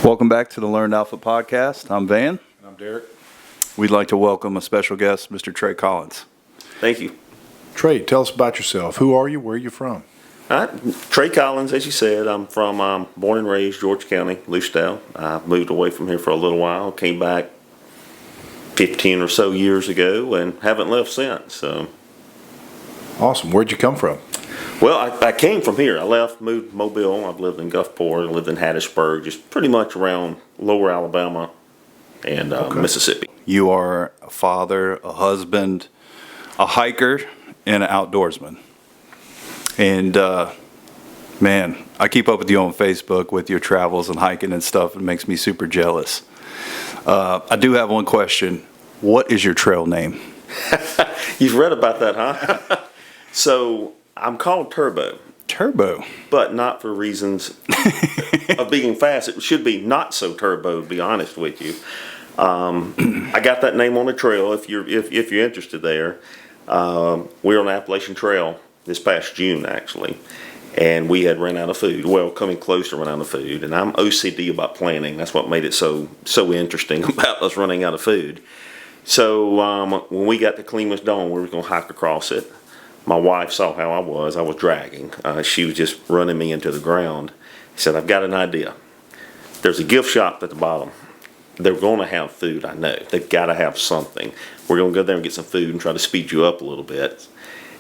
Welcome back to the Learned Alpha Podcast. I'm Van. And I'm Derek. We'd like to welcome a special guest, Mr. Trey Collins. Thank you. Trey, tell us about yourself. Who are you? Where are you from? Trey Collins, as you said. I'm from born and raised George County, Lucedale. I moved away from here for a little while. Came back 15 or so years ago and haven't left since. So. Awesome. Where'd you come from? Well, I came from here. I left, moved to Mobile. I've lived in Gulfport. I lived in Hattiesburg, just pretty much around lower Alabama and Mississippi. You are a father, a husband, a hiker, and an outdoorsman. And, man, I keep up with you on Facebook with your travels and hiking and stuff. It makes me super jealous. I do have one question. What is your trail name? You've read about that, huh? So I'm called Turbo. Turbo? But not for reasons of being fast. It should be not so turbo, to be honest with you. I got that name on the trail, if you're interested there. We were on the Appalachian Trail this past June, actually, and we had run out of food. Well, coming close to run out of food, and I'm OCD about planning. That's what made it so interesting about us running out of food. So when we got to Clemus Dawn, we were going to hike across it. My wife saw how I was dragging. She was just running me into the ground. She said, I've got an idea. There's a gift shop at the bottom. They're going to have food, I know. They've got to have something. We're going to go there and get some food and try to speed you up a little bit.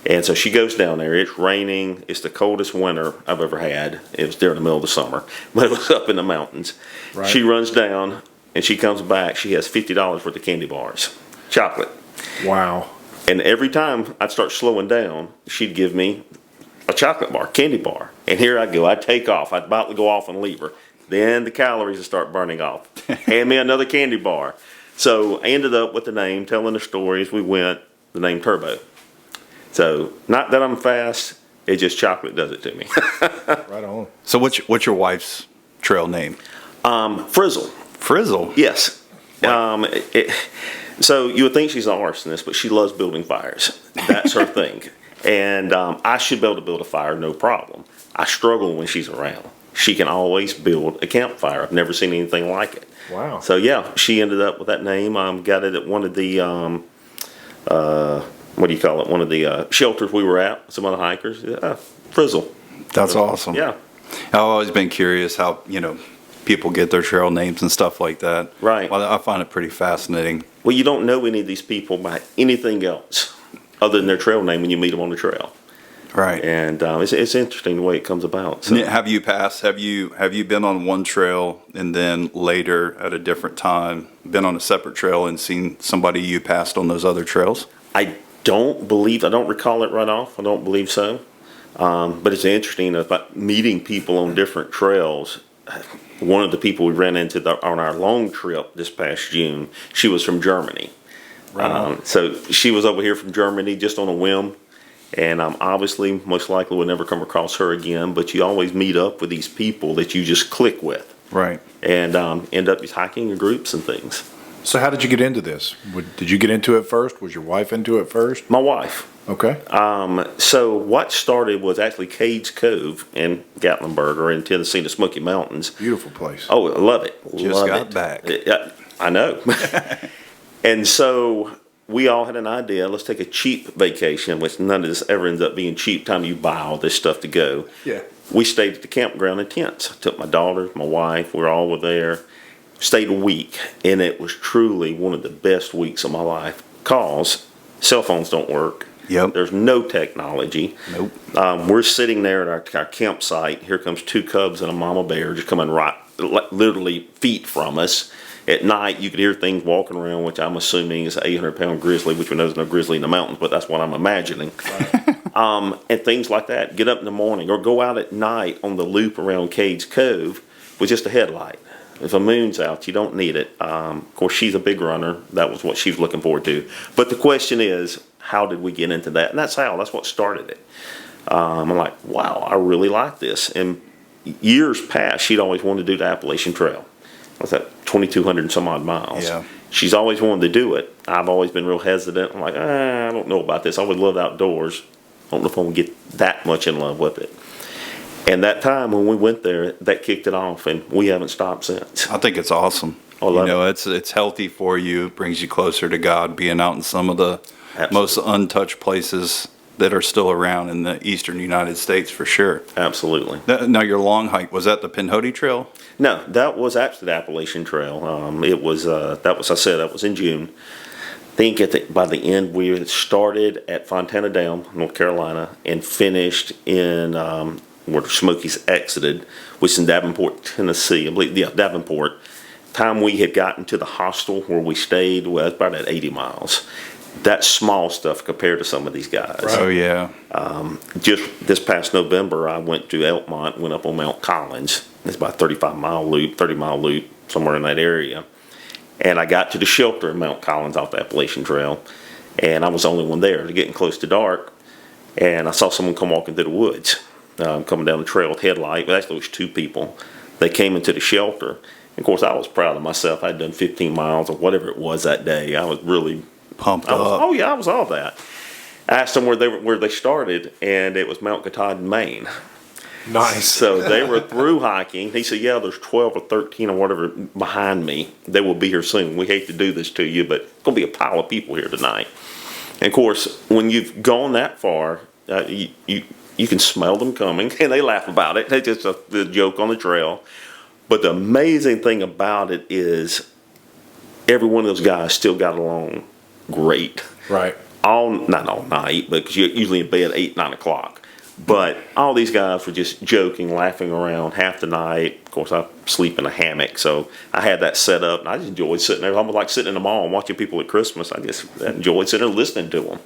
And so she goes down there. It's raining. It's the coldest winter I've ever had. It was there in the middle of the summer, but it was up in the mountains. Right. She runs down, and she comes back. She has $50 worth of candy bars, chocolate. Wow. And every time I'd start slowing down, she'd give me a chocolate bar, candy bar. And here I'd go. I'd take off. I'd about to go off and leave her. Then the calories would start burning off. Hand me another candy bar. So I ended up with the name, telling the story as we went, the name Turbo. So not that I'm fast, it just chocolate does it to me. Right on. So what's your wife's trail name? Frizzle. Frizzle? Yes. So you would think she's an arsonist, but she loves building fires. That's her thing. And I should be able to build a fire, no problem. I struggle when she's around. She can always build a campfire. I've never seen anything like it. Wow. So yeah, she ended up with that name. Got it at one of the, what do you call it? One of the shelters we were at, some other hikers. Frizzle. That's awesome. Yeah. I've always been curious how, people get their trail names and stuff like that. Right. Well, I find it pretty fascinating. Well, you don't know any of these people by anything else other than their trail name when you meet them on the trail. Right. And it's interesting the way it comes about. So. Have you been on one trail and then later at a different time been on a separate trail and seen somebody you passed on those other trails? I don't recall it right off. I don't believe so. But it's interesting about meeting people on different trails. One of the people we ran into on our long trip this past June, she was from Germany. Right. So she was over here from Germany just on a whim. And obviously, most likely, we'll never come across her again. But you always meet up with these people that you just click with. Right. And end up just hiking in groups and things. So how did you get into this? Did you get into it first? Was your wife into it first? My wife. Okay. So what started was actually Cades Cove in Gatlinburg, or in Tennessee, the Smoky Mountains. Beautiful place. Oh, I love it. Just got back. I know. And so we all had an idea, let's take a cheap vacation, which none of this ever ends up being cheap time you buy all this stuff to go. Yeah. We stayed at the campground in tents. Took my daughter, my wife, we all were there. Stayed a week, and it was truly one of the best weeks of my life because cell phones don't work. Yep. There's no technology. Nope. We're sitting there at our campsite. Here comes two cubs and a mama bear just coming right, literally feet from us. At night, you could hear things walking around, which I'm assuming is an 800-pound grizzly, which we know there's no grizzly in the mountains, but that's what I'm imagining. Right. And things like that. Get up in the morning or go out at night on the loop around Cades Cove with just a headlight. If a moon's out, you don't need it. Of course, she's a big runner. That was what she was looking forward to. But the question is, how did we get into that? And that's what started it. I'm like, wow, I really like this. And years past, she'd always wanted to do the Appalachian Trail. What's that, 2,200 and some odd miles. Yeah. She's always wanted to do it. I've always been real hesitant. I'm like, I don't know about this. I would love outdoors. I don't know if I'm going to get that much in love with it. And that time when we went there, that kicked it off, and we haven't stopped since. I think it's awesome. I love It's healthy for you. It brings you closer to God, being out in some of the Absolutely. most untouched places that are still around in the eastern United States, for sure. Absolutely. Now, your long hike, was that the Pinhoti Trail? No, that was actually the Appalachian Trail. It was that was in June. I think by the end we had started at Fontana Dam, North Carolina, and finished in where the Smokies exited, which is in Davenport, Tennessee. I believe, yeah, Davenport. Time we had gotten to the hostel where we stayed was about at 80 miles. That's small stuff compared to some of these guys. Oh, yeah. Just this past November, I went to Elkmont, went up on Mount Collins. It's about a 30-mile loop, somewhere in that area. And I got to the shelter in Mount Collins off the Appalachian Trail, and I was the only one there. Getting close to dark, and I saw someone come walking through the woods, coming down the trail with headlight. But actually, it was two people. They came into the shelter. And of course, I was proud of myself. I had done 15 miles or whatever it was that day. I was really Pumped up. oh yeah, I was all that. I asked them where they started, and it was Mount Katahdin, Maine. Nice. So they were through hiking. He said, "Yeah, there's 12 or 13 or whatever behind me. They will be here soon. We hate to do this to you, but it's gonna be a pile of people here tonight." And of course, when you've gone that far, you can smell them coming, and they laugh about it. They just a joke on the trail. But the amazing thing about it is, every one of those guys still got along great. Right. Not all night, but you're usually in bed 8, 9 o'clock. But all these guys were just joking, laughing around half the night. Of course, I sleep in a hammock, so I had that set up, and I just enjoyed sitting there. Almost like sitting in the mall and watching people at Christmas. I just enjoyed sitting there listening to them.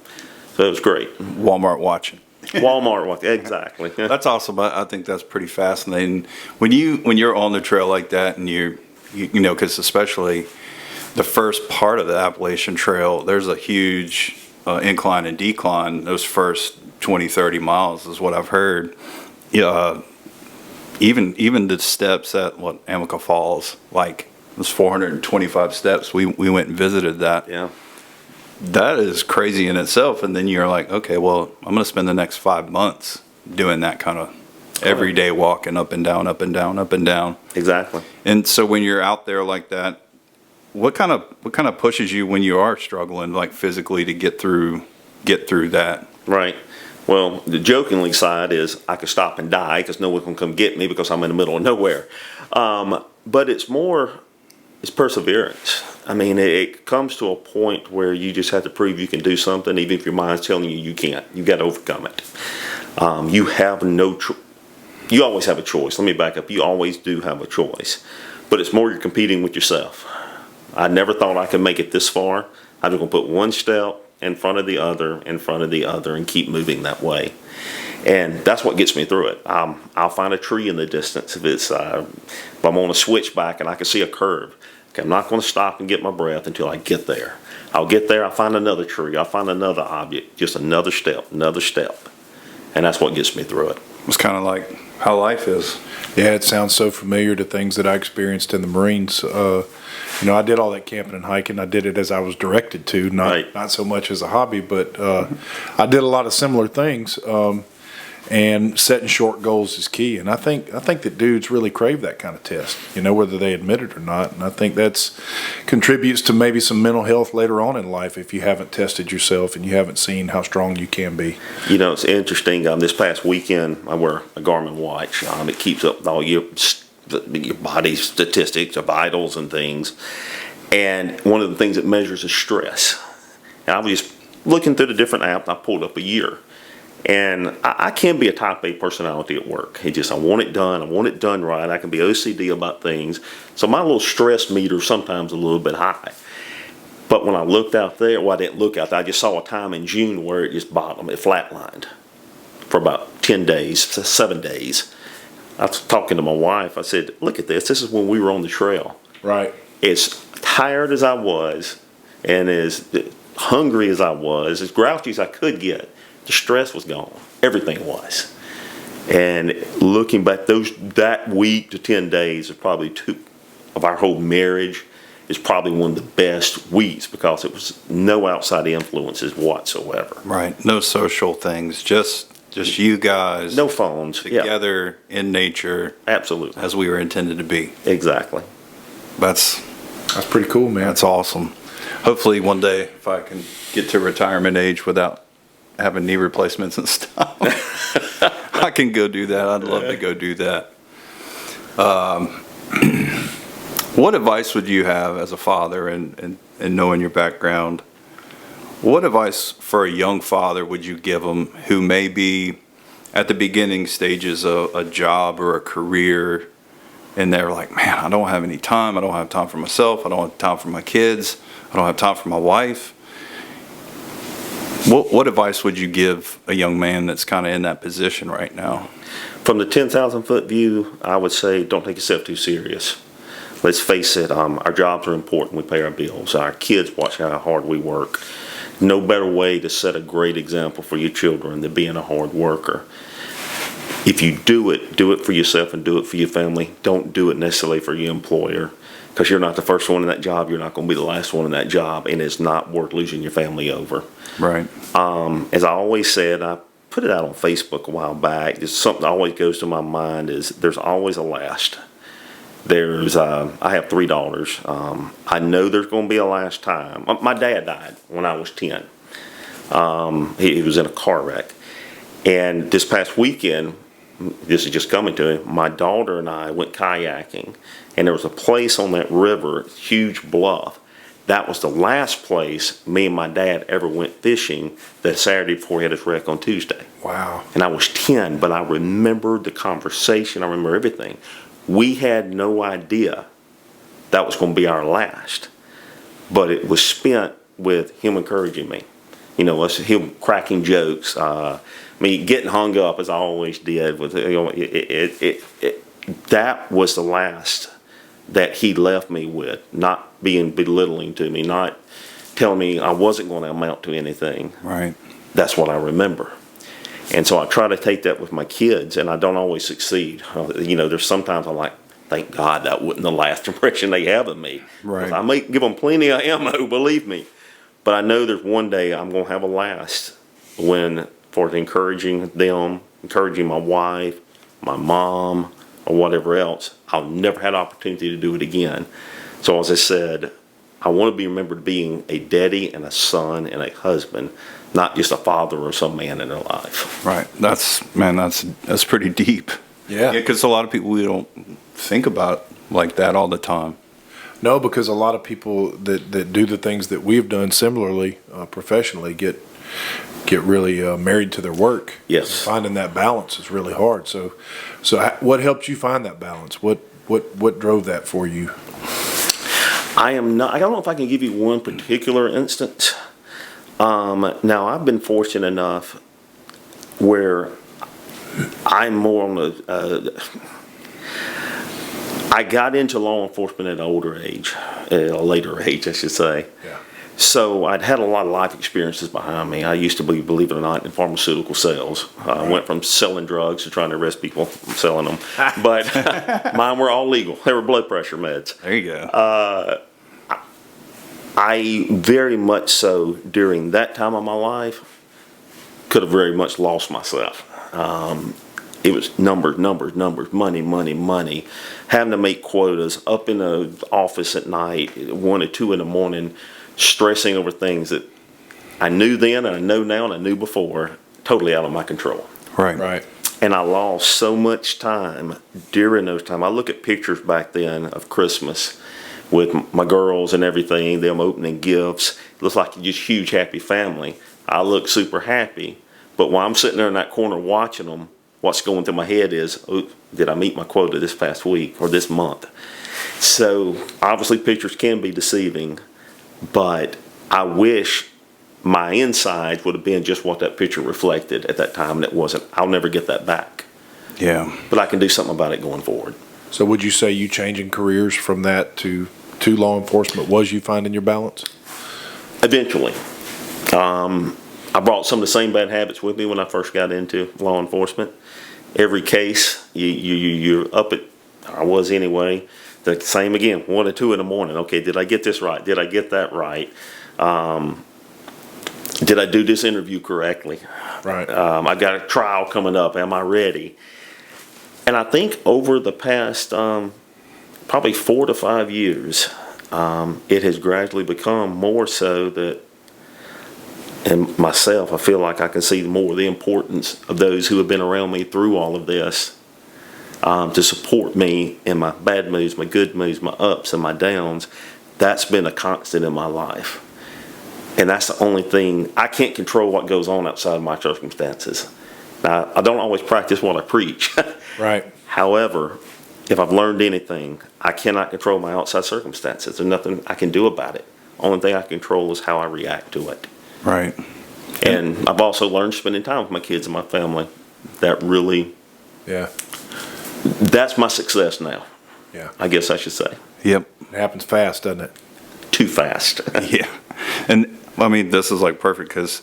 So it was great. Walmart watching. Walmart, exactly. That's awesome. I think that's pretty fascinating. When you're on the trail like that, and you know, because especially the first part of the Appalachian Trail, there's a huge incline and decline. Those first 20, 30 miles is what I've heard. Even the steps at Amica Falls, like those 425 steps. We went and visited that. Yeah. That is crazy in itself. And then you're like, okay, well, I'm going to spend the next 5 months doing that kind of everyday walking up and down, up and down, up and down. Exactly. And so when you're out there like that, what kind of pushes you when you are struggling, like physically, to get through that? Right. Well, the jokingly side is I could stop and die because no one can come get me because I'm in the middle of nowhere. But it's perseverance. I mean, it comes to a point where you just have to prove you can do something, even if your mind's telling you can't. You've got to overcome it. You have you always have a choice. Let me back up. You always do have a choice. But it's more you're competing with yourself. I never thought I could make it this far. I'm just going to put one step in front of the other, and keep moving that way. And that's what gets me through it. I'll find a tree in the distance if I'm on a switchback and I can see a curve. Okay, I'm not going to stop and get my breath until I get there. I'll get there, I'll find another tree, I'll find another object, just another step. And that's what gets me through it. It's kind of like how life is. Yeah, it sounds so familiar to things that I experienced in the Marines. I did all that camping and hiking. I did it as I was directed to, not so much as a hobby, but I did a lot of similar things. And setting short goals is key. And I think that dudes really crave that kind of test, whether they admit it or not. And I think that's contributes to maybe some mental health later on in life if you haven't tested yourself and you haven't seen how strong you can be. It's interesting. This past weekend, I wear a Garmin watch. It keeps up all your body statistics, your vitals and things. And one of the things it measures is stress. And I was just looking through the different apps. I pulled up a year. And I can be a type A personality at work. I want it done. I want it done right. I can be OCD about things. So my little stress meter sometimes a little bit high. But when I looked out there, I didn't look out there. I just saw a time in June where it just bottomed. It flatlined for about 10 days, 7 days. I was talking to my wife. I said, look at this. This is when we were on the trail. Right. As tired as I was and as hungry as I was, as grouchy as I could get, the stress was gone. Everything was. And looking back, that week to 10 days is probably of our whole marriage is probably one of the best weeks because it was no outside influences whatsoever. Right. No social things. Just Just you guys. No phones. Yeah, Together in nature absolutely. as we were intended to be. Exactly. That's pretty cool, man. That's awesome. Hopefully one day, if I can get to retirement age without having knee replacements and stuff, I can go do that. I'd love to go do that. What advice would you have as a father and knowing your background? What advice for a young father would you give him who may be at the beginning stages of a job or a career, and they're like, man, I don't have any time. I don't have time for myself. I don't have time for my kids. I don't have time for my wife. What advice would you give a young man that's kind of in that position right now? From the 10,000 foot view, I would say don't take yourself too serious. Let's face it, our jobs are important. We pay our bills. Our kids watch how hard we work. No better way to set a great example for your children than being a hard worker. If you do it for yourself and do it for your family. Don't do it necessarily for your employer, because you're not the first one in that job. You're not going to be the last one in that job, and it's not worth losing your family over. Right. As I always said, I put it out on Facebook a while back. It's something that always goes to my mind is there's always a last. I have 3 daughters. I know there's going to be a last time. My dad died when I was 10. He was in a car wreck. And this past weekend, this is just coming to me, my daughter and I went kayaking. And there was a place on that river, huge bluff. That was the last place me and my dad ever went fishing that Saturday before he had his wreck on Tuesday. Wow. And I was 10, but I remembered the conversation. I remember everything. We had no idea that was going to be our last, but it was spent with him encouraging me. You know, him cracking jokes. Me getting hung up as I always did. With that was the last that he left me with. Not being belittling to me, not telling me I wasn't going to amount to anything. Right. That's what I remember. And so I try to take that with my kids, and I don't always succeed. You know, there's sometimes I'm like, thank God that wasn't the last impression they have of me. Right. I may give them plenty of ammo, believe me. But I know there's one day I'm going to have a last for encouraging them, encouraging my wife, my mom, or whatever else. I'll never have an opportunity to do it again. So as I said, I want to be remembered being a daddy and a son and a husband, not just a father or some man in their life. Right. That's pretty deep. Yeah. Because a lot of people, we don't think about like that all the time. No, because a lot of people that do the things that we've done similarly professionally get really married to their work. Yes. And finding that balance is really hard. So what helped you find that balance? What drove that for you? I don't know if I can give you one particular instance. Now, I've been fortunate enough where I'm more on I got into law enforcement at a later age, I should say. Yeah. So I'd had a lot of life experiences behind me. I used to be, believe it or not, in pharmaceutical sales. I went from selling drugs to trying to arrest people from selling them. But mine were all legal. They were blood pressure meds. There you go. I very much so, during that time of my life, could have very much lost myself. It was numbers, money, having to make quotas, up in the office at night, 1 or 2 in the morning, stressing over things that I knew then and I know now and I knew before, totally out of my control. Right. And I lost so much time during those times. I look at pictures back then of Christmas with my girls and everything, them opening gifts. It looks like just huge happy family. I look super happy, but while I'm sitting there in that corner watching them, what's going through my head is, oh, did I meet my quota this past week or this month? So obviously pictures can be deceiving, but I wish my insides would have been just what that picture reflected at that time, and it wasn't. I'll never get that back. Yeah. But I can do something about it going forward. So would you say you changing careers from that to law enforcement was you finding your balance? Eventually. I brought some of the same bad habits with me when I first got into law enforcement. Every case, you're up at, I was anyway, the same again, 1 or 2 in the morning. Okay, did I get this right? Did I get that right? Did I do this interview correctly? Right. I've got a trial coming up. Am I ready? And I think over the past probably 4 to 5 years, it has gradually become more so that, and myself, I feel like I can see more the importance of those who have been around me through all of this, to support me in my bad moods, my good moods, my ups and my downs. That's been a constant in my life. And that's the only thing. I can't control what goes on outside of my circumstances. Now, I don't always practice what I preach. Right. However, if I've learned anything, I cannot control my outside circumstances. There's nothing I can do about it. Only thing I can control is how I react to it. Right. And I've also learned spending time with my kids and my family. That really, Yeah. that's my success now, Yeah. I guess I should say. Yep. It happens fast, doesn't it? Too fast. Yeah. And I mean, this is like perfect because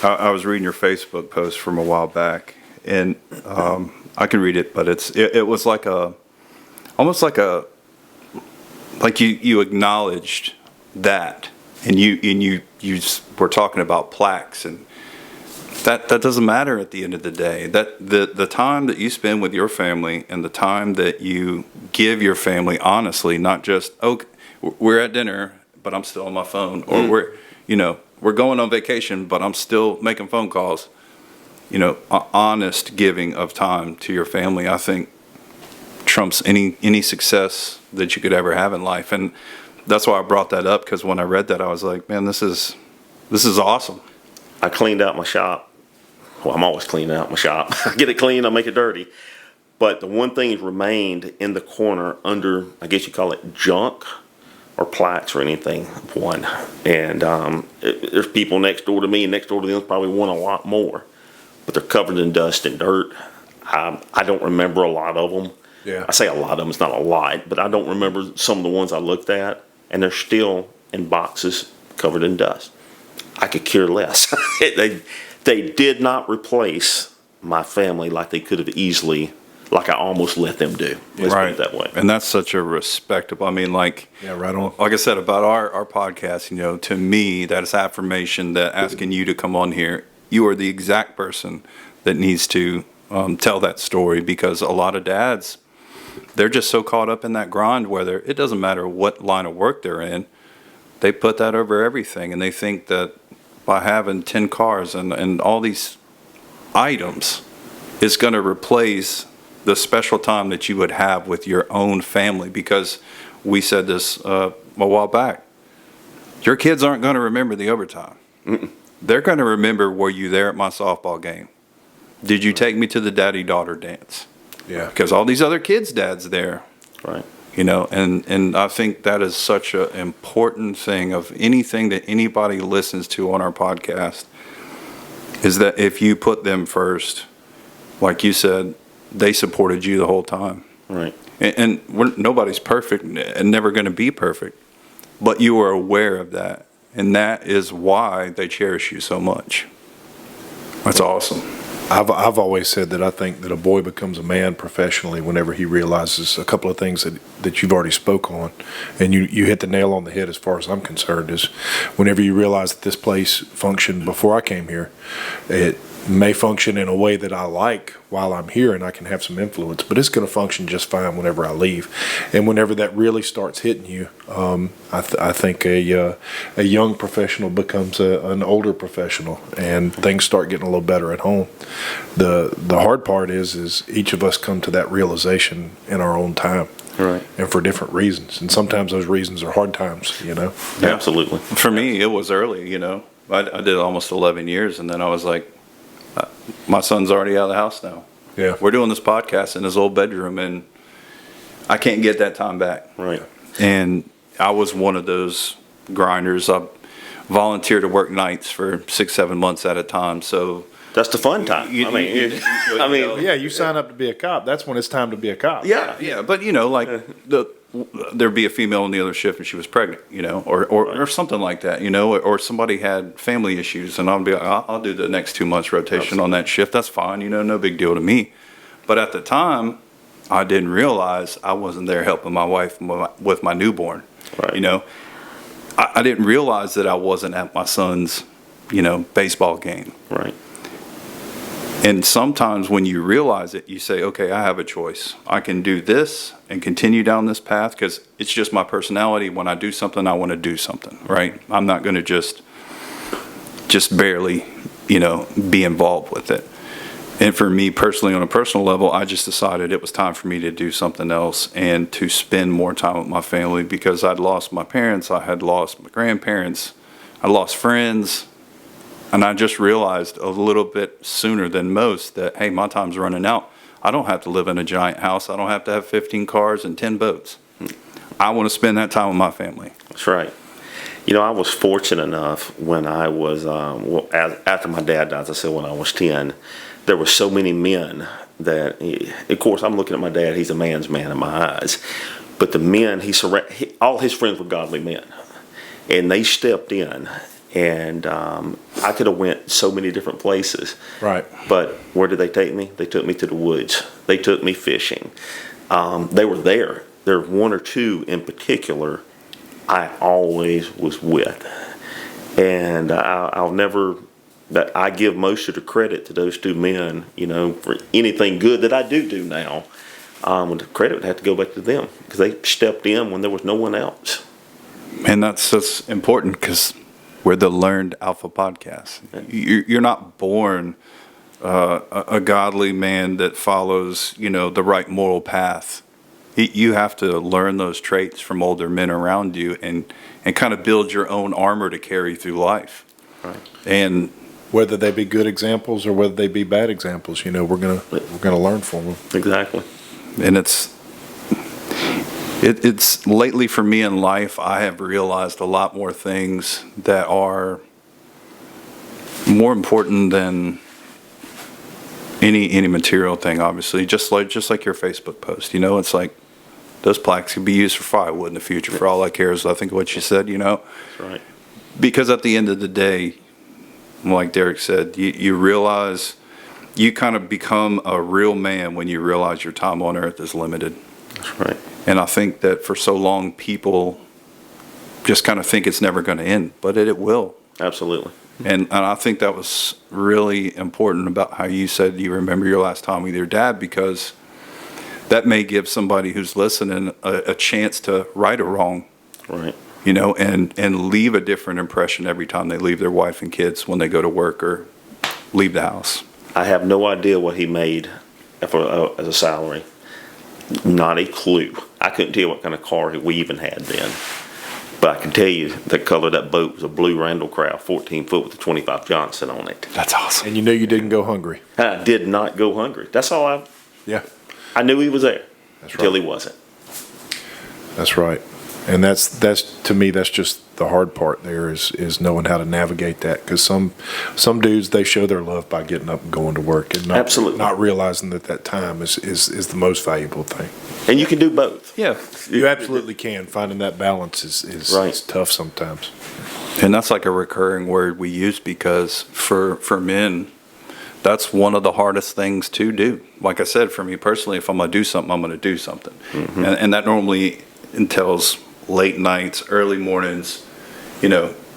I was reading your Facebook post from a while back, and I can read it, but it was like almost like you acknowledged that, and you were talking about plaques, and that doesn't matter at the end of the day. That the time that you spend with your family and the time that you give your family honestly, not just, okay, we're at dinner, but I'm still on my phone, or we're going on vacation, but I'm still making phone calls. Honest giving of time to your family, I think, trumps any success that you could ever have in life. And that's why I brought that up, because when I read that, I was like, man, this is awesome. I cleaned out my shop. Well, I'm always cleaning out my shop. I get it clean, I make it dirty. But the one thing that remained in the corner under, I guess you call it junk or plaques or anything, one. And there's people next door to me, and next door to them probably one a lot more. But they're covered in dust and dirt. I don't remember a lot of them. Yeah. I say a lot of them, it's not a lot, but I don't remember some of the ones I looked at, and they're still in boxes covered in dust. I could care less. They did not replace my family like they could have easily, like I almost let them do. Let's put it that way. And that's such a respectable, I mean, like, Yeah, right on. like I said about our podcast, to me, that is affirmation that asking you to come on here, you are the exact person that needs to tell that story, because a lot of dads, they're just so caught up in that grind, whether it doesn't matter what line of work they're in, they put that over everything, and they think that by having 10 cars and all these items is going to replace the special time that you would have with your own family. Because we said this a while back, your kids aren't going to remember the overtime. They're going to remember, were you there at my softball game? Did you take me to the daddy-daughter dance? Yeah. Because all these other kids' dads there. Right. And I think that is such an important thing of anything that anybody listens to on our podcast, is that if you put them first, like you said, they supported you the whole time. Right. And nobody's perfect and never going to be perfect, but you are aware of that. And that is why they cherish you so much. That's awesome. I've always said that I think that a boy becomes a man professionally whenever he realizes a couple of things that you've already spoke on, and you hit the nail on the head as far as I'm concerned, is whenever you realize that this place functioned before I came here, it may function in a way that I like while I'm here and I can have some influence, but it's going to function just fine whenever I leave. And whenever that really starts hitting you, I think a young professional becomes an older professional, and things start getting a little better at home. The hard part is each of us come to that realization in our own time. Right. And for different reasons. And sometimes those reasons are hard times, Yeah. Absolutely. For me, it was early, I did almost 11 years, and then I was like, my son's already out of the house now. Yeah. We're doing this podcast in his old bedroom, and I can't get that time back. Right. And I was one of those grinders. I volunteered to work nights for 6-7 months at a time. So That's the fun time. I mean, Yeah, you sign up to be a cop. That's when it's time to be a cop. yeah. but there'd be a female on the other shift and she was pregnant, or something like that, or somebody had family issues, and I'll be like, I'll do the next 2 months rotation on that shift. That's fine, no big deal to me. But at the time, I didn't realize I wasn't there helping my wife with my newborn. Right. I didn't realize that I wasn't at my son's, baseball game. Right. And sometimes when you realize it, you say, okay, I have a choice. I can do this and continue down this path because it's just my personality. When I do something, I want to do something, right? I'm not going to just barely, be involved with it. And for me personally, on a personal level, I just decided it was time for me to do something else and to spend more time with my family because I'd lost my parents, I had lost my grandparents, I lost friends. And I just realized a little bit sooner than most that, hey, my time's running out. I don't have to live in a giant house. I don't have to have 15 cars and 10 boats. I want to spend that time with my family. That's right. I was fortunate enough when I was, after my dad died, as I said, when I was 10, there were so many men that, of course, I'm looking at my dad. He's a man's man in my eyes. But the men, all his friends were godly men. And they stepped in. And I could have went so many different places. Right. But where did they take me? They took me to the woods. They took me fishing. They were there. There were one or two in particular I always was with. And I'll never, but I give most of the credit to those two men, for anything good that I do now. The credit would have to go back to them because they stepped in when there was no one else. And that's important because we're the Learned Alpha podcast. You're not born a godly man that follows, the right moral path. You have to learn those traits from older men around you and kind of build your own armor to carry through life. Right. And whether they be good examples or whether they be bad examples, we're gonna learn from them. Exactly. And it's lately for me in life, I have realized a lot more things that are more important than any material thing, obviously. Just like your Facebook post, it's like those plaques could be used for firewood in the future. For all I care is I think what you said, That's right. Because at the end of the day, like Derek said, you realize you kind of become a real man when you realize your time on earth is limited. That's right. And I think that for so long, people just kind of think it's never going to end, but it will. Absolutely. And I think that was really important about how you said you remember your last time with your dad, because that may give somebody who's listening a chance to right a wrong. Right. And leave a different impression every time they leave their wife and kids when they go to work or leave the house. I have no idea what he made as a salary. Not a clue. I couldn't tell you what kind of car we even had then. But I can tell you the color of that boat was a blue Randall Craft, 14 foot with a 25 Johnson on it. That's awesome. And you didn't go hungry. I did not go hungry. That's all Yeah. I knew he was there. That's until right. he wasn't. That's right. And that's to me, that's just the hard part there is knowing how to navigate that. Because some dudes, they show their love by getting up and going to work and Absolutely. not realizing that time is the most valuable thing. And you can do both. Yeah. You absolutely can. Finding that balance is Right. tough sometimes. And that's like a recurring word we use because for men, that's one of the hardest things to do. Like I said, for me personally, if I'm going to do something, I'm going to do something. Mm-hmm. And that normally entails late nights, early mornings,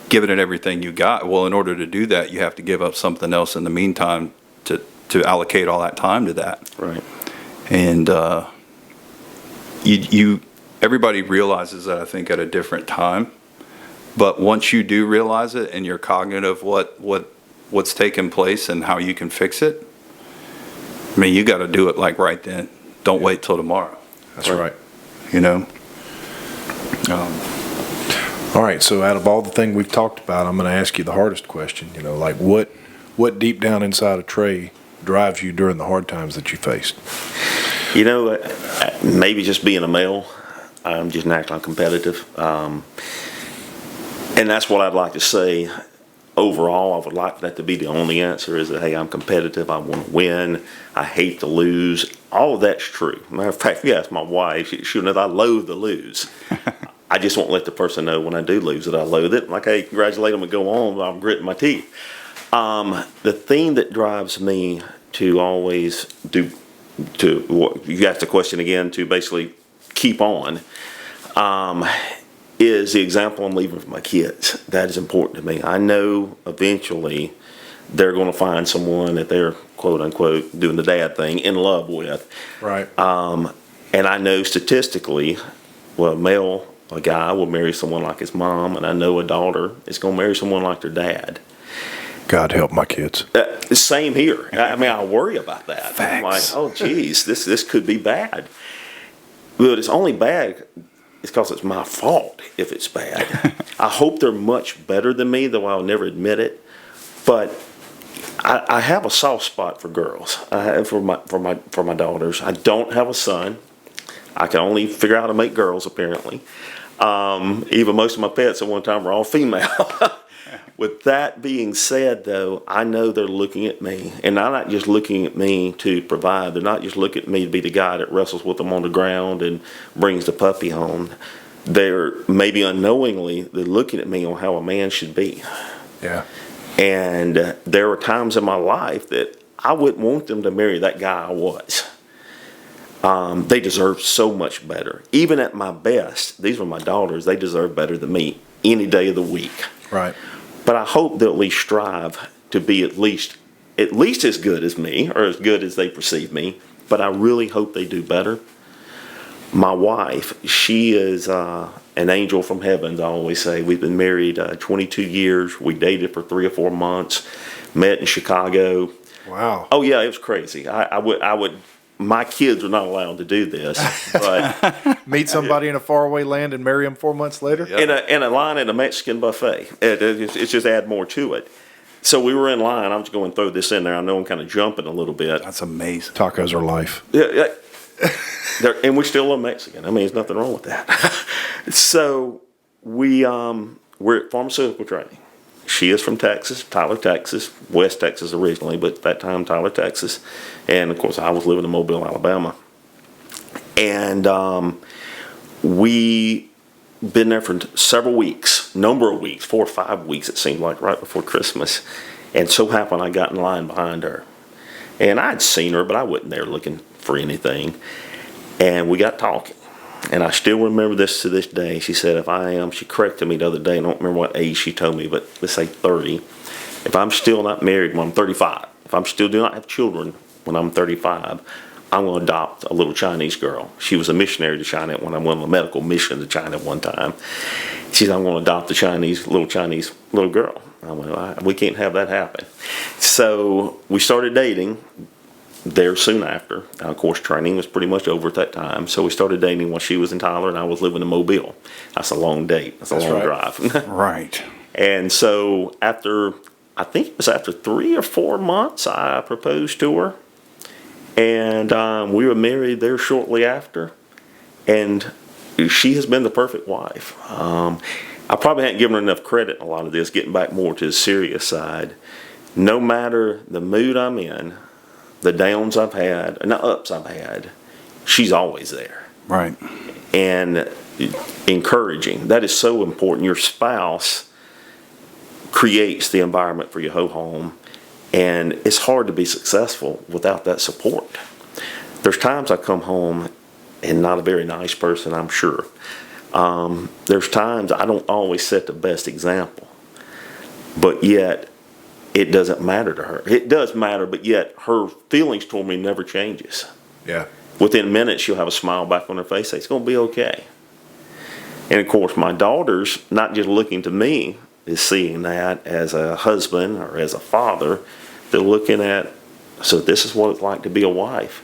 giving it everything you got. Well, in order to do that, you have to give up something else in the meantime to allocate all that time to that. Right. And everybody realizes that, I think, at a different time. But once you do realize it and you're cognizant of what's taking place and how you can fix it, I mean, you got to do it like right then. Don't wait till tomorrow. That's right. Um, All right, so out of all the things we've talked about, I'm going to ask you the hardest question. Like what deep down inside of Trey drives you during the hard times that you faced? Maybe just being a male, I'm just naturally competitive. And that's what I'd like to say. Overall, I would like that to be the only answer is that, hey, I'm competitive. I want to win. I hate to lose. All of that's true. Matter of fact, yes, my wife, she'll know that I loathe to lose. I just won't let the person know when I do lose that I loathe it. I'm like, hey, congratulate them and go on. I'm gritting my teeth. The thing that drives me to always you asked the question again, to basically keep on, is the example I'm leaving for my kids. That is important to me. I know eventually they're going to find someone that they're quote unquote doing the dad thing in love with. Right. And I know statistically, well, a guy will marry someone like his mom, and I know a daughter is going to marry someone like their dad. God help my kids. Same here. I mean, I worry about that. Facts. I'm like, oh, geez, this could be bad. But it's only bad it's because it's my fault if it's bad. I hope they're much better than me, though I'll never admit it. But I have a soft spot for girls. I have for my daughters. I don't have a son. I can only figure out how to make girls, apparently. Even most of my pets at one time were all female. With that being said, though, I know they're looking at me, and they're not just looking at me to provide. They're not just looking at me to be the guy that wrestles with them on the ground and brings the puppy home. They're maybe unknowingly, they're looking at me on how a man should be. Yeah. And there were times in my life that I wouldn't want them to marry that guy I was. They deserve so much better. Even at my best, these were my daughters, they deserve better than me any day of the week. Right. But I hope they'll at least strive to be at least as good as me, or as good as they perceive me. But I really hope they do better. My wife, she is an angel from heaven, I always say. We've been married 22 years. We dated for 3 or 4 months. Met in Chicago. Wow. Oh yeah, it was crazy. I would. My kids are not allowed to do this, but Meet somebody in a faraway land and marry them 4 months later? in a line at a Mexican buffet. It's just add more to it. So we were in line. I'm just going to throw this in there. I know I'm kind of jumping a little bit. That's amazing. Tacos are life. Yeah, and we still love Mexican. I mean, there's nothing wrong with that. So we're at pharmaceutical training. She is from Texas, Tyler, Texas, West Texas originally, but at that time, Tyler, Texas. And, of course, I was living in Mobile, Alabama. And we been there for several weeks, number of weeks, 4 or 5 weeks, it seemed like, right before Christmas. And so happened I got in line behind her. And I'd seen her, but I wasn't there looking for anything. And we got talking. And I still remember this to this day. She said, she corrected me the other day. I don't remember what age she told me, but let's say 30. If I'm still not married when I'm 35, if I'm still do not have children when I'm 35, I'm going to adopt a little Chinese girl. She was a missionary to China when I went on a medical mission to China one time. She said, I'm going to adopt a Chinese little girl. I went, we can't have that happen. So we started dating there soon after. Now, of course, training was pretty much over at that time. So we started dating while she was in Tyler and I was living in Mobile. That's a long date. That's a long drive. Right. And so I think it was after 3 or 4 months, I proposed to her. And we were married there shortly after. And she has been the perfect wife. I probably hadn't given her enough credit in a lot of this, getting back more to the serious side. No matter the mood I'm in, the downs I've had, and the ups I've had, she's always there. Right. And encouraging. That is so important. Your spouse creates the environment for your whole home. And it's hard to be successful without that support. There's times I come home and not a very nice person, I'm sure. There's times I don't always set the best example. But yet, it doesn't matter to her. It does matter, but yet her feelings toward me never changes. Yeah. Within minutes, she'll have a smile back on her face, say, it's going to be okay. And of course, my daughters, not just looking to me, is seeing that as a husband or as a father. They're looking at, so this is what it's like to be a wife.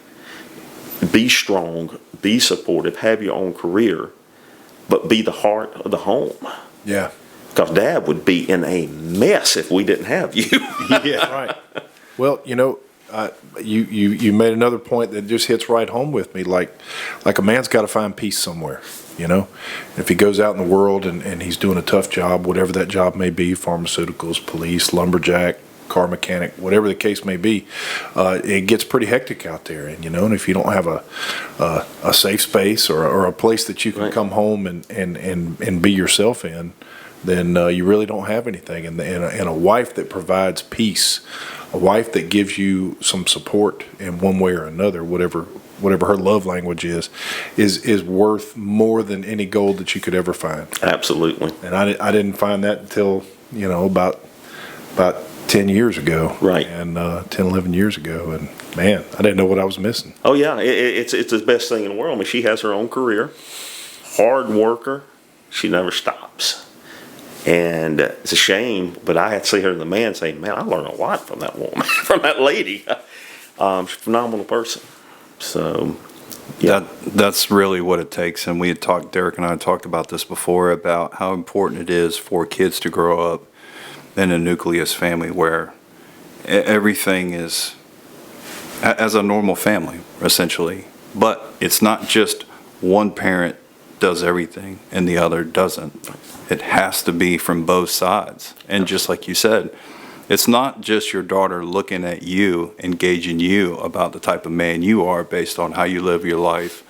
Be strong, be supportive, have your own career, but be the heart of the home. Yeah. Because Dad would be in a mess if we didn't have you. Yeah. Right. Well, you made another point that just hits right home with me. Like a man's got to find peace somewhere, If he goes out in the world and he's doing a tough job, whatever that job may be, pharmaceuticals, police, lumberjack, car mechanic, whatever the case may be, it gets pretty hectic out there. And, and if you don't have a safe space or a place that you can come home and be yourself in, then you really don't have anything. And a wife that provides peace, a wife that gives you some support in one way or another, whatever her love language is worth more than any gold that you could ever find. Absolutely. And I didn't find that until, about 10 years ago. Right. And 10, 11 years ago. And man, I didn't know what I was missing. Oh yeah, it's the best thing in the world. I mean, she has her own career, hard worker. She never stops. And it's a shame, but I had to see her as a man saying, man, I learned a lot from that woman, from that lady. She's a phenomenal person. So, yeah. That's really what it takes. And we had talked, Derek and I had talked about this before, about how important it is for kids to grow up in a nucleus family where everything is as a normal family, essentially. But it's not just one parent does everything and the other doesn't. It has to be from both sides. And just like you said, it's not just your daughter looking at you, engaging you about the type of man you are based on how you live your life,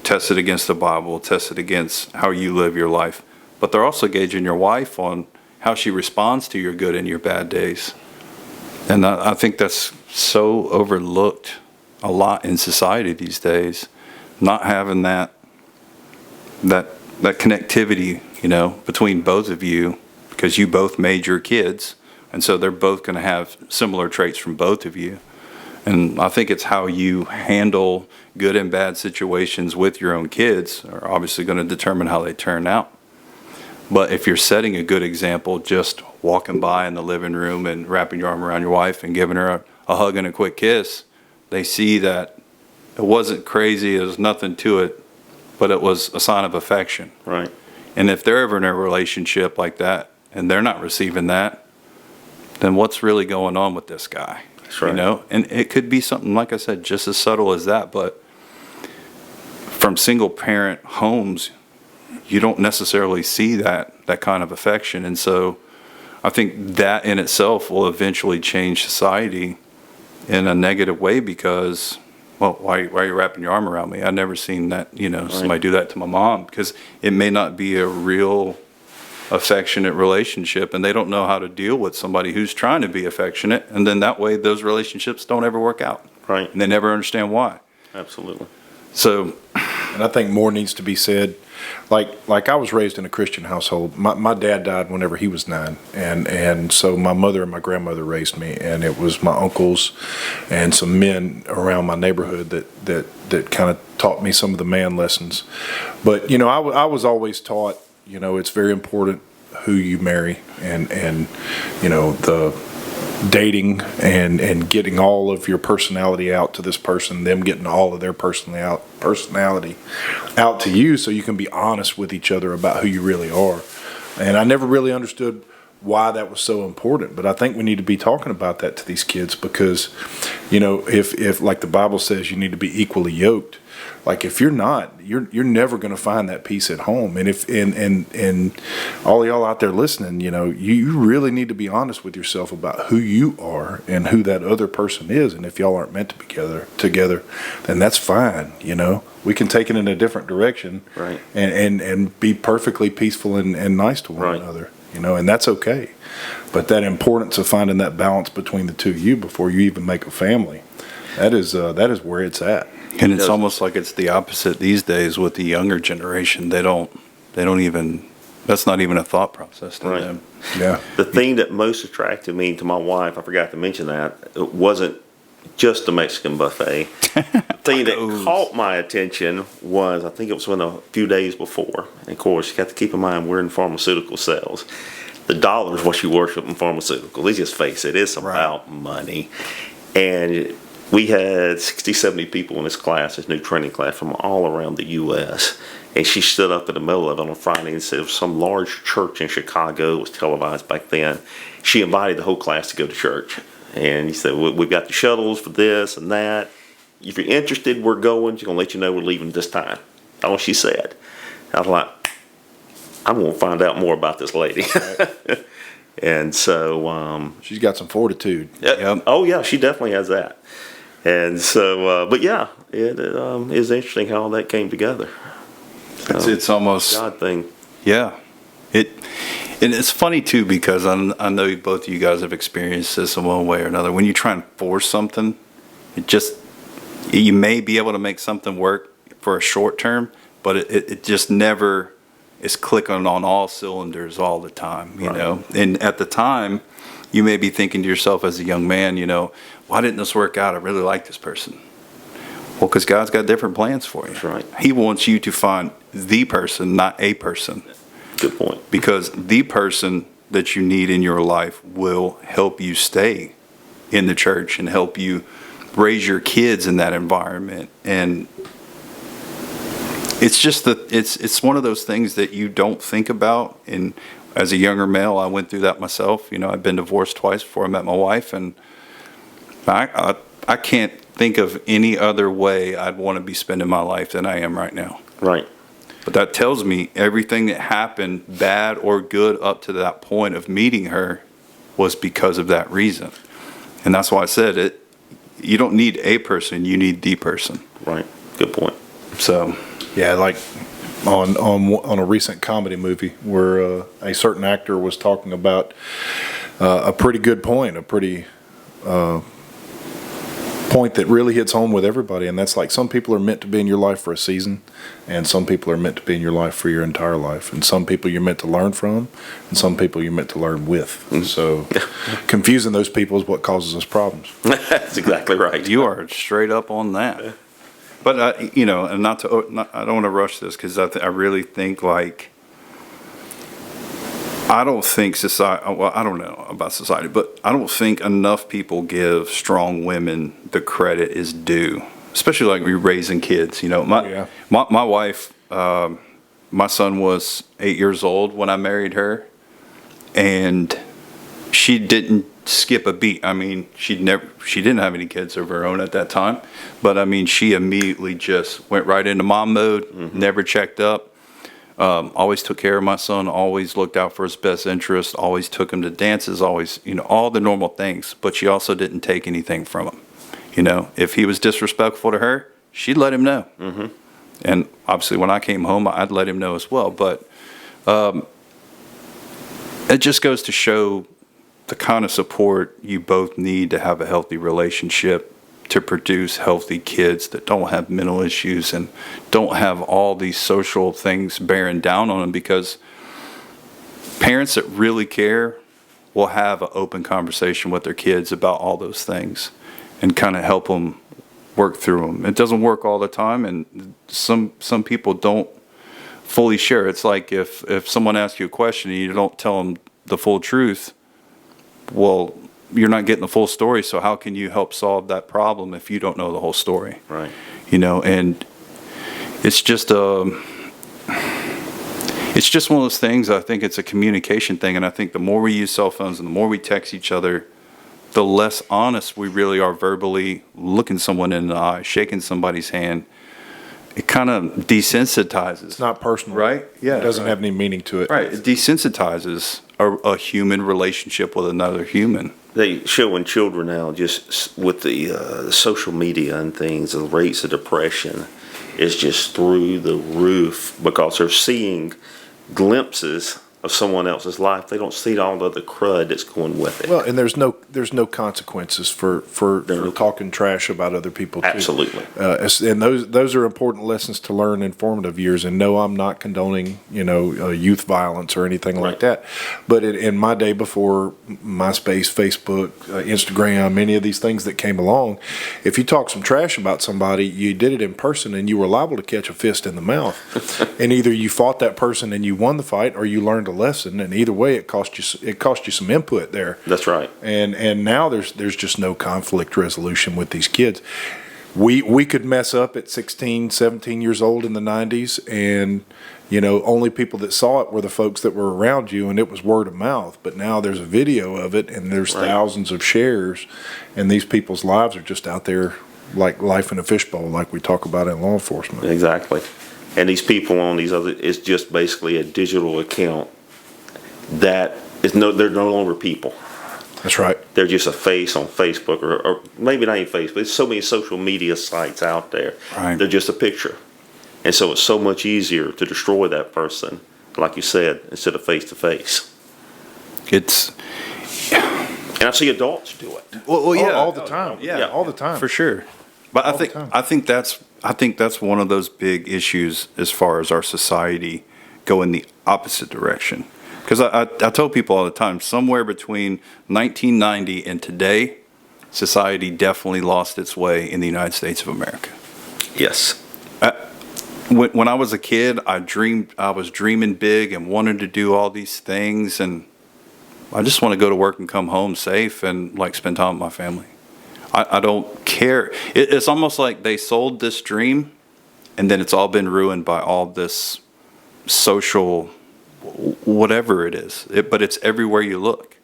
tested against the Bible, tested against how you live your life. But they're also gauging your wife on how she responds to your good and your bad days. And I think that's so overlooked a lot in society these days, not having that connectivity, between both of you, because you both made your kids, and so they're both going to have similar traits from both of you. And I think it's how you handle good and bad situations with your own kids are obviously going to determine how they turn out. But if you're setting a good example, just walking by in the living room and wrapping your arm around your wife and giving her a hug and a quick kiss, they see that it wasn't crazy, there was nothing to it, but it was a sign of affection. Right. And if they're ever in a relationship like that and they're not receiving that, then what's really going on with this guy? That's right. And it could be something, like I said, just as subtle as that, but from single parent homes, you don't necessarily see that kind of affection. And so I think that in itself will eventually change society in a negative way because, well, why are you wrapping your arm around me? I've never seen that, somebody do that to my mom, because it may not be a real affectionate relationship, and they don't know how to deal with somebody who's trying to be affectionate. And then that way those relationships don't ever work out. Right. And they never understand why. Absolutely. So, and I think more needs to be said. Like I was raised in a Christian household. My dad died whenever he was 9, and so my mother and my grandmother raised me, and it was my uncles and some men around my neighborhood that kind of taught me some of the man lessons. But I was always taught, it's very important who you marry, and the dating and getting all of your personality out to this person, them getting all of their personality out to you, so you can be honest with each other about who you really are. And I never really understood why that was so important, but I think we need to be talking about that to these kids, because if like the Bible says, you need to be equally yoked. Like if you're not, you're never going to find that peace at home. And if and all y'all out there listening, you really need to be honest with yourself about who you are and who that other person is. And if y'all aren't meant to be together, then that's fine. We can take it in a different direction, right? And be perfectly peaceful and nice to one another. And that's okay. But that importance of finding that balance between the two of you before you even make a family, that is where it's at. And it's almost like it's the opposite these days with the younger generation. They don't even, that's not even a thought process to them. Yeah. The thing that most attracted me to my wife, I forgot to mention that, it wasn't just the Mexican buffet. The thing that caught my attention was, I think it was a few days before. And of course, you got to keep in mind, we're in pharmaceutical sales. The dollar is what you worship in pharmaceuticals. Let's just face it, it's about money. And we had 60, 70 people in this class, this new training class, from all around the U.S. And she stood up in the middle of it on Friday and said, some large church in Chicago, was televised back then. She invited the whole class to go to church. And he said, we've got the shuttles for this and that. If you're interested, we're going. She's going to let you know we're leaving this time. That's all she said. I was like, I'm going to find out more about this lady. And so... she's got some fortitude. Yep. Oh, yeah, she definitely has that. And so, but yeah, it is interesting how all that came together. So, it's almost God thing. Yeah, and it's funny too, because I know both of you guys have experienced this in one way or another. When you try and force something, you may be able to make something work for a short term, but it just never is clicking on all cylinders all the time, you know. And at the time, you may be thinking to yourself as a young man, why didn't this work out? I really like this person. Well, because God's got different plans for you. That's right. He wants you to find the person, not a person. Good point. Because the person that you need in your life will help you stay in the church and help you raise your kids in that environment. And it's just it's one of those things that you don't think about. And as a younger male, I went through that myself. I've been divorced twice before I met my wife, and I can't think of any other way I'd want to be spending my life than I am right now. Right. But that tells me everything that happened, bad or good, up to that point of meeting her was because of that reason. And that's why I said it. You don't need a person, you need the person. Right. Good point. So, Yeah, like on a recent comedy movie where a certain actor was talking about a pretty good point, a pretty point that really hits home with everybody, and that's like some people are meant to be in your life for a season, and some people are meant to be in your life for your entire life, and some people you're meant to learn from, and some people you're meant to learn with. so Confusing those people is what causes us problems. That's exactly right. you are straight up on that. But and I don't want to rush this, because I really think I don't think society, well, I don't know about society, but I don't think enough people give strong women the credit is due, especially like we raising kids. My wife, my son was 8 years old when I married her, and she didn't skip a beat. I mean, she didn't have any kids of her own at that time, but I mean, she immediately just went right into mom mode, never checked up. Always took care of my son, always looked out for his best interest, always took him to dances, always, all the normal things. But she also didn't take anything from him. If he was disrespectful to her, she'd let him know. Mm-hmm. And obviously when I came home, I'd let him know as well. But it just goes to show the kind of support you both need to have a healthy relationship, to produce healthy kids that don't have mental issues and don't have all these social things bearing down on them, because parents that really care will have an open conversation with their kids about all those things and kind of help them work through them. It doesn't work all the time, and some people don't fully share. It's like if someone asks you a question and you don't tell them the full truth, well, you're not getting the full story, so how can you help solve that problem if you don't know the whole story? Right. And it's just one of those things. I think it's a communication thing, and I think the more we use cell phones and the more we text each other, the less honest we really are verbally, looking someone in the eye, shaking somebody's hand. It kind of desensitizes. It's not personal. Right? Yeah. It doesn't have any meaning to it. Right. It desensitizes a human relationship with another human. They showing children now, just with the social media and things, the rates of depression is just through the roof, because they're seeing glimpses of someone else's life. They don't see all of the crud that's going with it. Well, and there's no consequences for talking trash about other people too. Absolutely. And those are important lessons to learn in formative years. And no, I'm not condoning youth violence or anything like that. But in my day, before MySpace, Facebook, Instagram, any of these things that came along, if you talk some trash about somebody, you did it in person, and you were liable to catch a fist in the mouth. And either you fought that person and you won the fight, or you learned a lesson, and either way it cost you some input there. That's right. And now there's just no conflict resolution with these kids. We could mess up at 16, 17 years old in the 90s, and only people that saw it were the folks that were around you, and it was word of mouth. But now there's a video of it, and there's thousands of shares, and these people's lives are just out there like life in a fishbowl, like we talk about in law enforcement. Exactly. And these people on these other, it's just basically a digital account that they're no longer people. That's right. They're just a face on Facebook, or maybe not even Facebook. There's so many social media sites out there. Right. They're just a picture. And so it's so much easier to destroy that person, like you said, instead of face to face. And I see adults do it. Well, yeah, all the time. Yeah, all the time. for sure. But I think that's one of those big issues as far as our society going the opposite direction. Because I tell people all the time, somewhere between 1990 and today, society definitely lost its way in the United States of America. Yes. When I was a kid, I was dreaming big and wanted to do all these things, and I just want to go to work and come home safe and like spend time with my family. I don't care. It's almost like they sold this dream, and then it's all been ruined by all this social, whatever it is. But it's everywhere you look.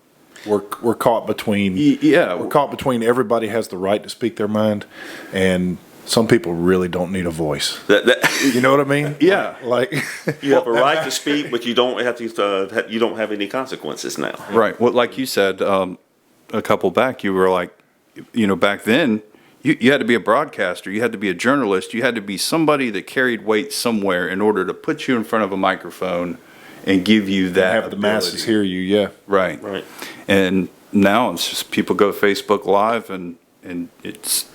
We're caught between we're caught between everybody has the right to speak their mind, and some people really don't need a voice. You know what I mean? Yeah. Like You have a right to speak, but you don't have to. You don't have any consequences now. Right. Well, like you said a couple back, you were like, back then, you had to be a broadcaster, you had to be a journalist, you had to be somebody that carried weight somewhere in order to put you in front of a microphone and give you that have the masses hear you. Yeah. Right. Right. And now it's just people go Facebook Live and it's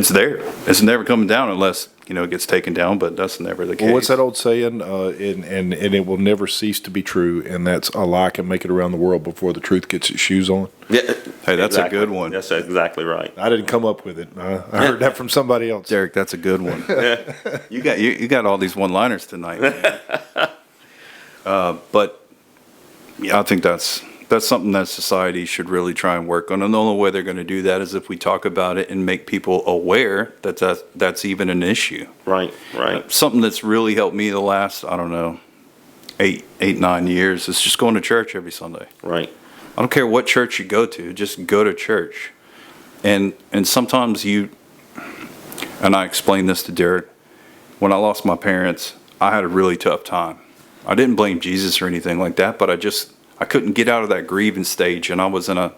there. It's never coming down unless it gets taken down, but that's never the case. Well, what's that old saying? And it will never cease to be true, and that's a lie can make it around the world before the truth gets its shoes on. Yeah. Hey, that's a good one. That's exactly right. I didn't come up with it. I heard that from somebody else. Derek, that's a good one. You got all these one-liners tonight. Man. But yeah, I think that's something that society should really try and work on. And the only way they're going to do that is if we talk about it and make people aware that that's even an issue. Right. Right. Something that's really helped me the last, I don't know, 9 years is just going to church every Sunday. Right. I don't care what church you go to, just go to church. And sometimes and I explained this to Derek, when I lost my parents, I had a really tough time. I didn't blame Jesus or anything like that, but I couldn't get out of that grieving stage, and I was in a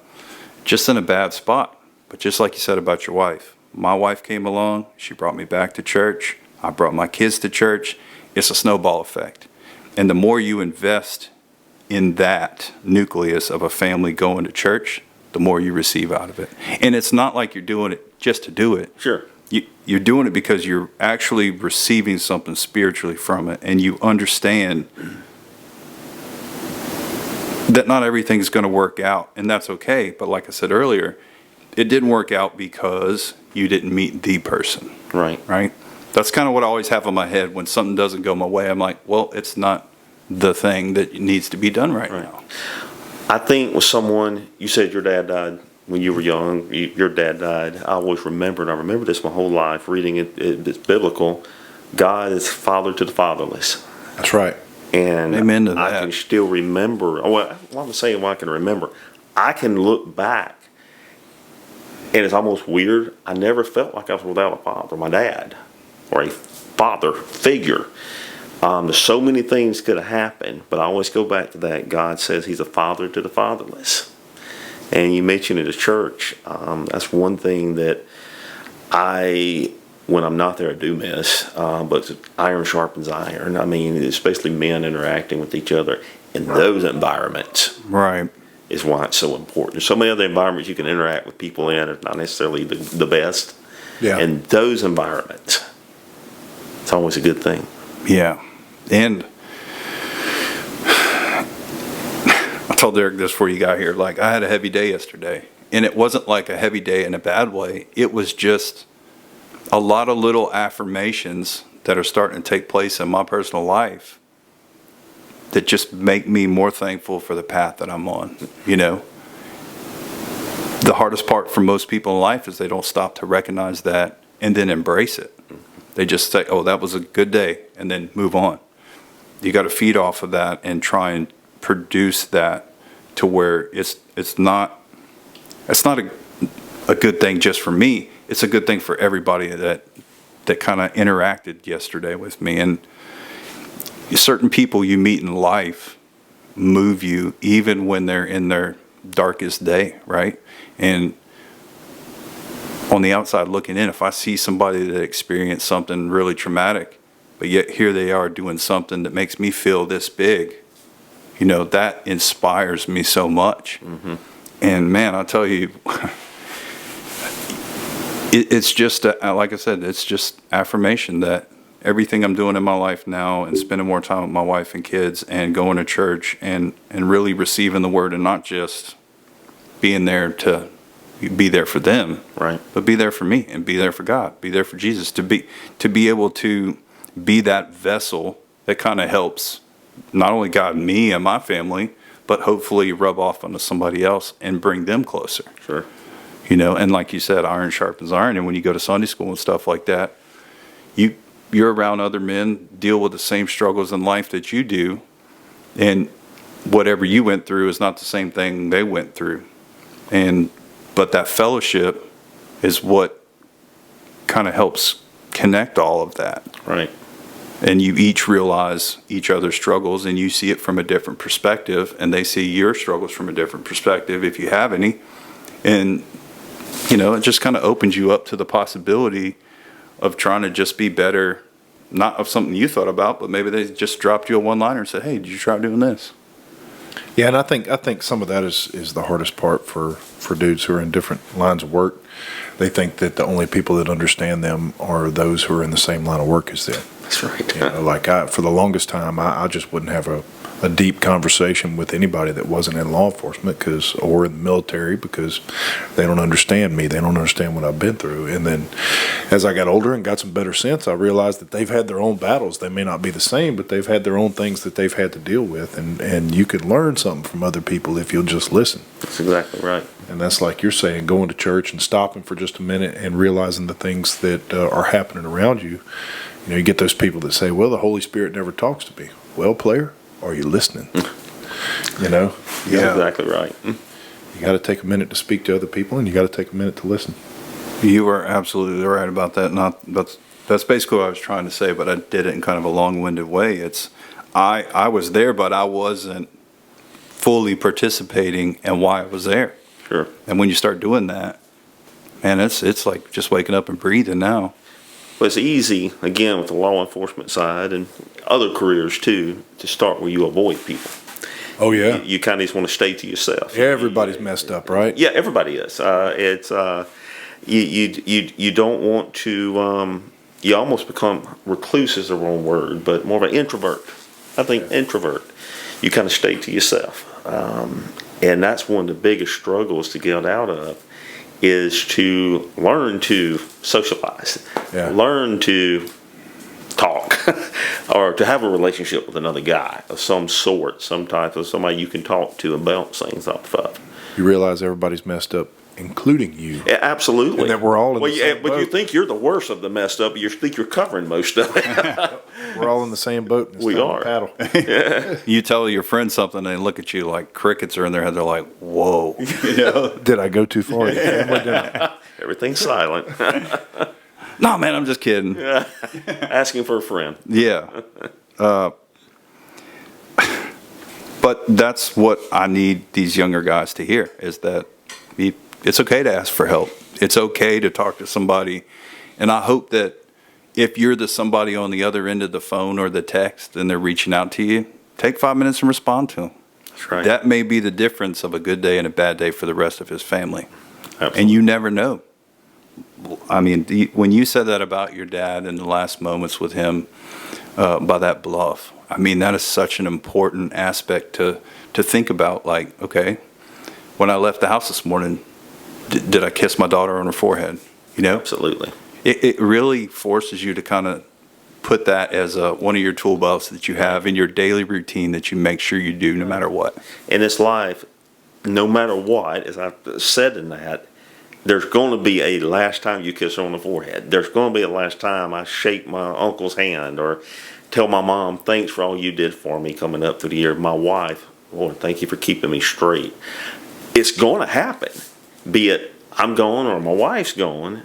bad spot. But just like you said about your wife, my wife came along, she brought me back to church, I brought my kids to church. It's a snowball effect. And the more you invest in that nucleus of a family going to church, the more you receive out of it. And it's not like you're doing it just to do it. Sure. You're doing it because you're actually receiving something spiritually from it, and you understand that not everything's going to work out, and that's okay. But like I said earlier, it didn't work out because you didn't meet the person. Right. Right? That's kind of what I always have in my head when something doesn't go my way. I'm like, well, it's not the thing that needs to be done right now. I think with someone, you said your dad died when you were young. Your dad died. I always remember, and I remember this my whole life, reading it. It's biblical. God is father to the fatherless. That's right. And Amen to I that. can still remember. Well, I'm saying I can remember. I can look back, and it's almost weird. I never felt like I was without a father, my dad, or a father figure. There's so many things could have happened, but I always go back to that. God says He's a father to the fatherless. And you mentioned it at church. That's one thing that when I'm not there, I do miss. But iron sharpens iron. I mean, especially men interacting with each other in those environments. Right. Is why it's so important. There's so many other environments you can interact with people in. It's not necessarily the best. Yeah. In those environments, it's always a good thing. Yeah. And I told Derek this before you got here. Like, I had a heavy day yesterday. And it wasn't like a heavy day in a bad way. It was just a lot of little affirmations that are starting to take place in my personal life that just make me more thankful for the path that I'm on. The hardest part for most people in life is they don't stop to recognize that and then embrace it. They just say, oh, that was a good day, and then move on. You got to feed off of that and try and produce that to where it's not a good thing just for me. It's a good thing for everybody that kind of interacted yesterday with me. And certain people you meet in life move you even when they're in their darkest day, right? And on the outside looking in, if I see somebody that experienced something really traumatic, but yet here they are doing something that makes me feel this big, that inspires me so much. Mm-hmm. And man, I'll tell you, it's just, like I said, it's just affirmation that everything I'm doing in my life now and spending more time with my wife and kids and going to church and really receiving the word and not just being there to be there for them, Right. but be there for me and be there for God, be there for Jesus, to be able to be that vessel that kind of helps not only God, me and my family, but hopefully rub off onto somebody else and bring them closer. Sure. You know, and like you said, iron sharpens iron. And when you go to Sunday school and stuff like that, you're around other men, deal with the same struggles in life that you do, and whatever you went through is not the same thing they went through. But that fellowship is what kind of helps connect all of that. Right. And you each realize each other's struggles, and you see it from a different perspective, and they see your struggles from a different perspective, if you have any. And, you know, it just kind of opens you up to the possibility of trying to just be better, not of something you thought about, but maybe they just dropped you a one-liner and said, hey, did you try doing this? Yeah, and I think some of that is the hardest part for dudes who are in different lines of work. They think that the only people that understand them are those who are in the same line of work as them. That's right. You know, for the longest time, I just wouldn't have a deep conversation with anybody that wasn't in law enforcement or in the military, because they don't understand me. They don't understand what I've been through. And then as I got older and got some better sense, I realized that they've had their own battles. They may not be the same, but they've had their own things that they've had to deal with. And you can learn something from other people if you'll just listen. That's exactly right. And that's like you're saying, going to church and stopping for just a minute and realizing the things that are happening around you. You know, you get those people that say, well, the Holy Spirit never talks to me. Well, player, are you listening? You know? That's exactly right. You got to take a minute to speak to other people, and you got to take a minute to listen. You are absolutely right about that. That's basically what I was trying to say, but I did it in kind of a long-winded way. I was there, but I wasn't fully participating in why I was there. Sure. And when you start doing that, man, it's like just waking up and breathing now. Well, it's easy, again, with the law enforcement side and other careers too, to start where you avoid people. Oh, yeah. You kind of just want to stay to yourself. Everybody's messed up, right? Yeah, everybody is. You don't want to. You almost become recluse is the wrong word, but more of an introvert. I think introvert. You kind of stay to yourself, and that's one of the biggest struggles to get out of. Is to learn to socialize, learn to talk, or to have a relationship with another guy of some sort, some type of somebody you can talk to and bounce things off of. You realize everybody's messed up, including you. Yeah, absolutely. And that we're all in the same boat. But you think you're the worst of the messed up. You think you're covering most of it. We're all in the same boat. And We are. Paddle. You tell your friend something, and they look at you like crickets are in their head. They're like, whoa. You know? Did I go too far? Family dinner. Everything's silent. No, man, I'm just kidding. Asking for a friend. Yeah. But that's what I need these younger guys to hear, is that it's okay to ask for help. It's okay to talk to somebody. And I hope that if you're the somebody on the other end of the phone or the text and they're reaching out to you, take 5 minutes and respond to them. That's right. That may be the difference of a good day and a bad day for the rest of his family. Absolutely. And you never know. I mean, when you said that about your dad in the last moments with him by that bluff, I mean, that is such an important aspect to think about. Like, okay, when I left the house this morning, did I kiss my daughter on her forehead? You know? Absolutely. It really forces you to kind of put that as one of your tool belts that you have in your daily routine that you make sure you do no matter what. In this life, no matter what, as I said in that, there's going to be a last time you kiss her on the forehead. There's going to be a last time I shake my uncle's hand or tell my mom, thanks for all you did for me coming up through the year. My wife, Lord, thank you for keeping me straight. It's going to happen. Be it I'm gone or my wife's gone,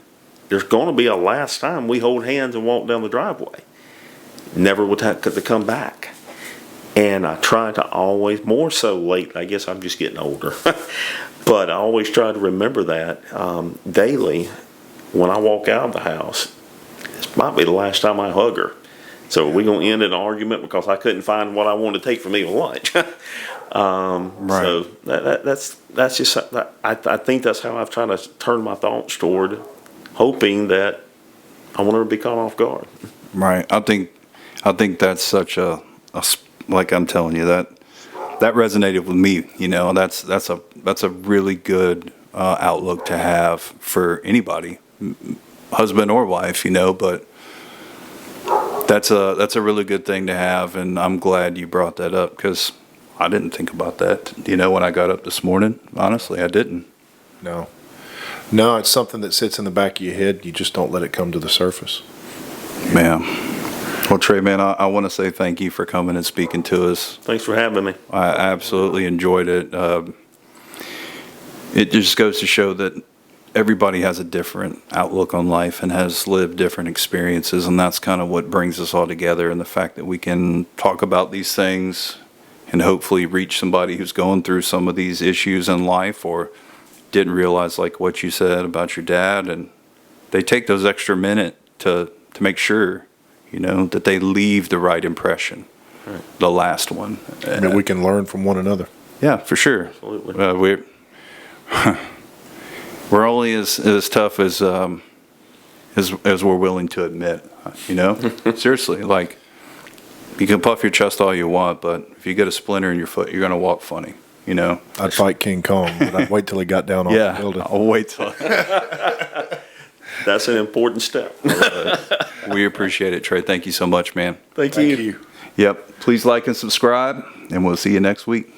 there's going to be a last time we hold hands and walk down the driveway. Never would have to come back. And I try to always, more so late, I guess I'm just getting older, but I always try to remember that daily when I walk out of the house. This might be the last time I hug her. So we're going to end an argument because I couldn't find what I wanted to take for me to lunch. Right. So that's just, I think that's how I've tried to turn my thoughts toward hoping that I want her to be caught off guard. Right. I think that's such like I'm telling you, that resonated with me. You know, that's a really good outlook to have for anybody, husband or wife. You know, but that's a really good thing to have, and I'm glad you brought that up because I didn't think about that. You know, when I got up this morning, honestly, I didn't. No. No, it's something that sits in the back of your head. You just don't let it come to the surface. Man. Well, Trey, man, I want to say thank you for coming and speaking to us. Thanks for having me. I absolutely enjoyed it. It just goes to show that everybody has a different outlook on life and has lived different experiences, and that's kind of what brings us all together, and the fact that we can talk about these things and hopefully reach somebody who's going through some of these issues in life or didn't realize, like what you said about your dad, and they take those extra minute to make sure, you know, that they leave the right impression, right. The last one. I mean, we can learn from one another. Yeah, for sure. Absolutely. We're only as tough as we're willing to admit, you know? Seriously, like, you can puff your chest all you want, but if you get a splinter in your foot, you're going to walk funny, you know? I'd fight King Kong, but I'd wait till he got down off the building. I'll wait till. That's an important step. We appreciate it, Trey. Thank you so much, man. Thank you. Yep. Please like and subscribe, and we'll see you next week.